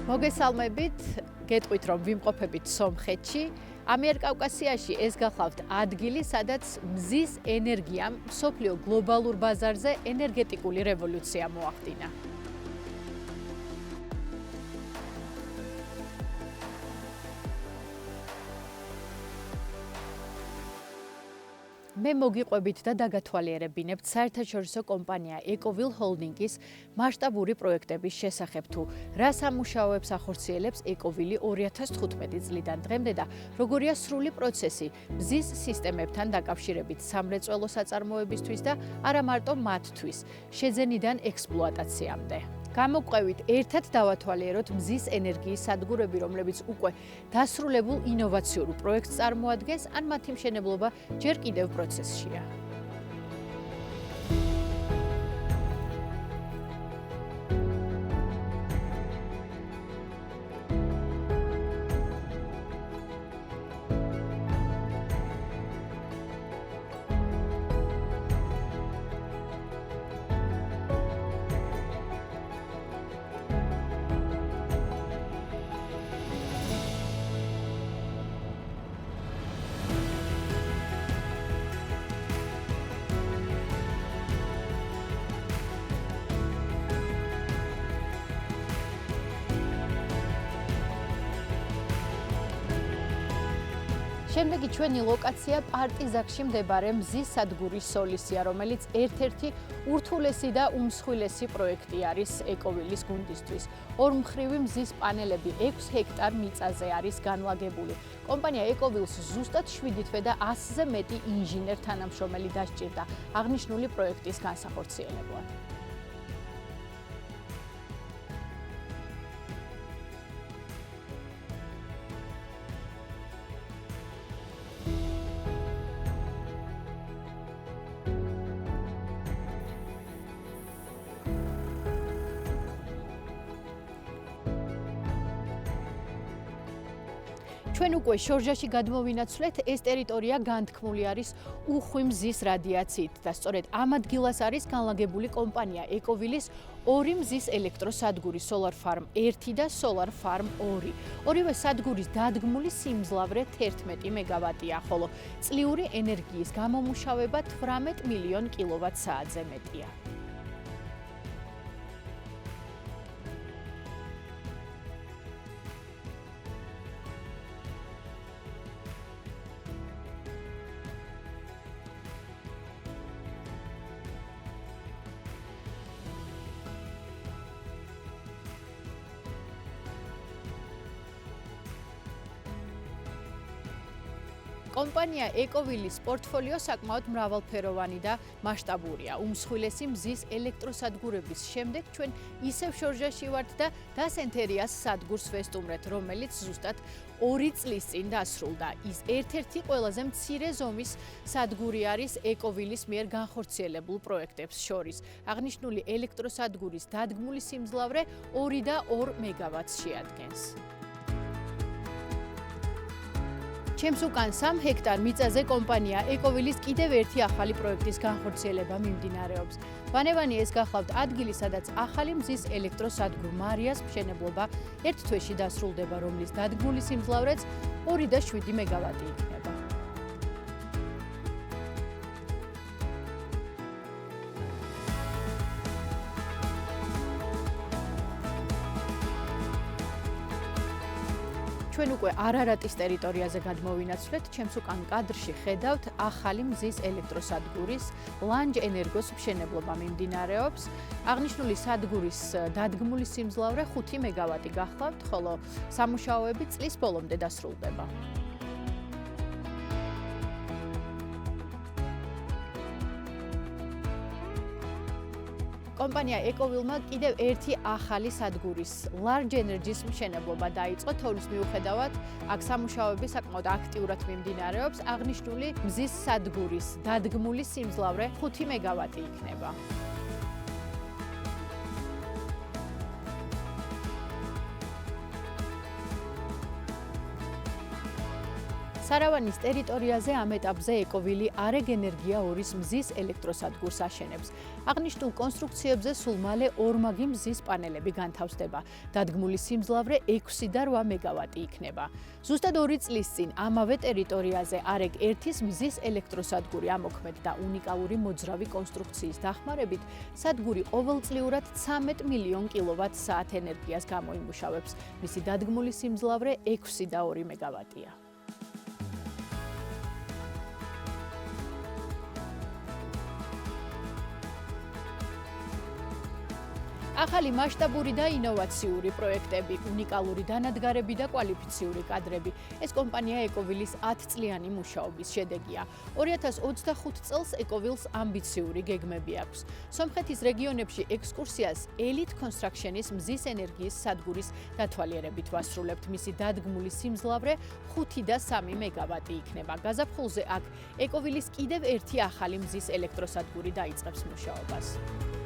მოგესალმებით, გეტყვით რომ ვიმყოფებით სომხეთში. ამიერკავკასიაში ეს გახლავთ ადგილი, სადაც მზის ენერგიამ მსოფლიო გლობალურ ბაზარზე ენერგეტიკული რევოლუცია მოახდინა. მე მოგიყვებით და დაგათვალიერებინებთ საერთაშორისო კომპანია ეკოვილ ჰოლდინგის მასშტაბური პროექტების შესახებ თუ რა სამუშაოებს ახორციელებს ეკოვილი 2015 წლიდან დღემდე და როგორია სრული პროცესი მზის სისტემებთან დაკავშირებით სამრეწველო საწარმოებისთვის და არა მარტო მათთვის, შეძენიდან ექსპლუატაციამდე. გამოგვყევით ერთად დავათვალიეროთ მზის ენერგიის სადგურები, რომლებიც უკვე დასრულებულ ინოვაციურ პროექტს წარმოადგენს, ან მათი მშენებლობა ჯერ კიდევ პროცესშია. შემდეგი ჩვენი ლოკაცია პარტიზაკში მდებარე მზის სადგურის სოლისია, რომელიც ერთ-ერთი ურთულესი და უმსხვილესი პროექტი არის ეკოვილის გუნდისთვის. ორმხრივი მზის პანელები 6 ჰექტარ მიწაზე არის განლაგებული. კომპანია ეკოვილს ზუსტად 7 თვე და 100-ზე მეტი ინჟინერ-თანამშრომელი დასჭირდა აღნიშნული პროექტის განსახორციელებლად. ჩვენ უკვე შორჟაში გადმოვინაცვლეთ, ეს ტერიტორია განთქმული არის უხვი მზის რადიაციით და სწორედ ამ ადგილას არის განლაგებული კომპანია ეკოვილის ორი მზის ელექტროსადგური Solar Farm 1 და Solar Farm 2. ორივე სადგურის დადგმული სიმძლავრე 11 მეგავატია, ხოლო წლიური ენერგიის გამომუშავება 18 მილიონ კილოვატ-საათზე მეტია. კომპანია ეკოვილის პორტფოლიო საკმაოდ მრავალფეროვანი და მასშტაბურია. უმსხვილესი მზის ელექტროსადგურების შემდეგ ჩვენ ისევ შორჟაში ვართ და დასენთერიას სადგურს ვესტუმრეთ, რომელიც ზუსტად 2 წლის წინ დასრულდა. ის ერთ-ერთი ყველაზე მცირე ზომის სადგური არის ეკოვილის მიერ განხორციელებულ პროექტებს შორის. აღნიშნული ელექტროსადგურის დადგმული სიმძლავრე 2,2 მეგავატს შეადგენს. ჩემს უკან 3 ჰექტარ მიწაზე კომპანია ეკოვილის კიდევ ერთი ახალი პროექტის განხორციელება მიმდინარეობს. ვანევანი ეს გახლავთ ადგილი, სადაც ახალი მზის ელექტროსადგურ მარიას მშენებლობა 1 თვეში დასრულდება, რომლის დადგმული სიმძლავრეც 2,7 მეგავატი იქნება. ჩვენ უკვე არარატის ტერიტორიაზე გადმოვინაცვლეთ, ჩემს უკან კადრში ხედავთ ახალი მზის ელექტროსადგურის ლანჯ ენერგოს მშენებლობა მიმდინარეობს. აღნიშნული სადგურის დადგმული სიმძლავრე 5 მეგავატი გახლავთ, ხოლო სამუშაოები წლის ბოლომდე დასრულდება. კომპანია ეკოვილმა კიდევ ერთი ახალი სადგურის Large Energy-ს მშენებლობა დაიწყო, თოვლის მიუხედავად, აქ სამუშაოები საკმაოდ აქტიურად მიმდინარეობს. აღნიშნული მზის სადგურის დადგმული სიმძლავრე 5 მეგავატი იქნება. სარავანის ტერიტორიაზე ამ ეტაპზე ეკოვილი AREG ენერგია 2-ის მზის ელექტროსადგურს აშენებს. აღნიშნულ კონსტრუქციებზე სულ მალე ორმაგი მზის პანელები განთავსდება. დადგმული სიმძლავრე 6 და 8 მეგავატი იქნება. ზუსტად 2 წლის წინ ამავე ტერიტორიაზე AREG 1-ის მზის ელექტროსადგური ამოქმედ და უნიკალური მოძრავი კონსტრუქციის დახმარებით სადგური ყოველწლიურად 13 მილიონ კილოვატ-საათ ენერგიას გამოიმუშავებს. მისი დადგმული სიმძლავრე 6 და 2 მეგავატია. ახალი მასშტაბური და ინოვაციური პროექტები, უნიკალური დანადგარები და კვალიფიციური კადრები. ეს კომპანია ეკოვილის 10 წლიანი მუშაობის შედეგია. 2025 წელს ეკოვილს ამბიციური გეგმები აქვს. სომხეთის რეგიონებში ექსკურსიას Elite Construction-ის მზის ენერგიის სადგურის დათვალიერებით ვასრულებთ. მისი დადგმული სიმძლავრე 5 და 3 მეგავატი იქნება. გაზაფხულზე აქ ეკოვილის კიდევ ერთი ახალი მზის ელექტროსადგური დაიწყებს მუშაობას.